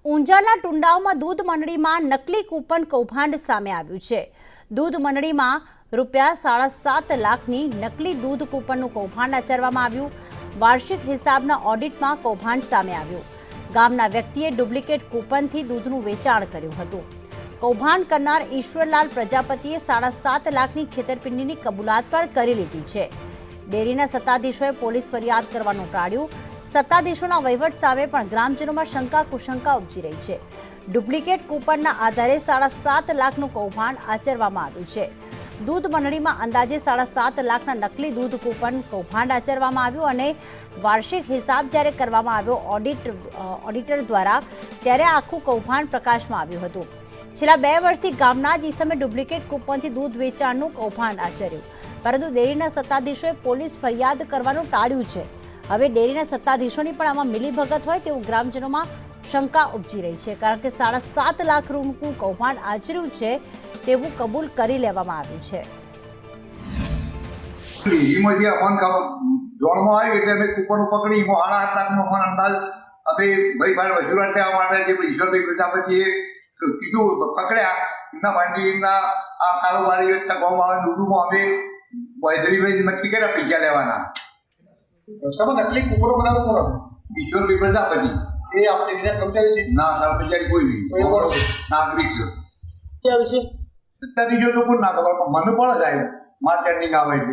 ઊંઝાના ટુંડાઓમાં દૂધ મંડળીમાં નકલી કૂપન કૌભાંડ સામે આવ્યું છે। દૂધ મંડળીમાં ₹7.5 લાખની નકલી દૂધ કૂપનનું કૌભાંડ આચરવામાં આવ્યું। વાર્ષિક હિસાબના ઓડિટમાં કૌભાંડ સામે આવ્યું। ગામના વ્યક્તિએ ડુપ્લિકેટ કૂપનથી દૂધનું વેચાણ કર્યું હતું। કૌભાંડ કરનાર ઈશ્વરલાલ પ્રજાપતિએ ₹7.5 લાખની છેતરપિંડીની કબૂલાત પણ કરી લીધી છે। ડેરીના સત્તાધીશોએ પોલીસ ફરિયાદ કરવાનું ટાળ્યું। સત્તાધીશોના વહીવટ સામે પણ ગ્રામજનોમાં શંકા કુશંકા ઉપજી રહી છે। ડુપ્લિકેટ કૂપનના આધારે ₹7.5 લાખનું કૌભાંડ આચરવામાં આવ્યું છે। દૂધ મંડળીમાં અંદાજે ₹7.5 લાખના નકલી દૂધ કૂપન કૌભાંડ આચરવામાં આવ્યું અને વાર્ષિક હિસાબ જ્યારે કરવામાં આવ્યો ઓડિટર દ્વારા ત્યારે આખું કૌભાંડ પ્રકાશમાં આવ્યું હતું। છેલ્લા 2 વર્ષથી ગામના જ ઈસમે ડુપ્લિકેટ કૂપનથી દૂધ વેચાણનું કૌભાંડ આચર્યું, પરંતુ ડેરીના સત્તાધીશોએ પોલીસ ફરિયાદ કરવાનું ટાળ્યું છે। હવે ડેરીના સત્તાધીશોની પણ આમાં મિલીભગત હોય તેવું ગ્રામજનોમાં શંકા ઉપજી રહી છે, કારણ કે ₹7.5 લાખનું કૌભાંડ આચર્યું છે તેવું કબૂલ કરી લેવામાં આવ્યું છે। એમાંથી અમન જોડમાં આવી એટલે અમે કૂપનો પકડી ₹7.5 લાખનો ફોન અંદાજ અમે ભાઈ બહાર વજૂરાત લેવા માટે જે ઈશ્વરભાઈ પ્રજાપતિએ કીધું પકડ્યા એમના ભાઈ એમના આ કારોબારી ગૌવાળા ડુડુમાં અમે વૈદરીભાઈ નક્કી કર્યા પૈસા લેવાના। નકલી કૂપનો બનાવો કોણ? ઈશ્વરભાઈ પ્રજાપતિ એ આપણે એના કર્મચારી છે? ના કર્મચારી કોઈ નહીં, નાગરિક છે। ક્યાં વિશે સત્તાધીશો તો કોઈ ના ખબર, મને પણ જાય માર્કેટિંગ આવે છે।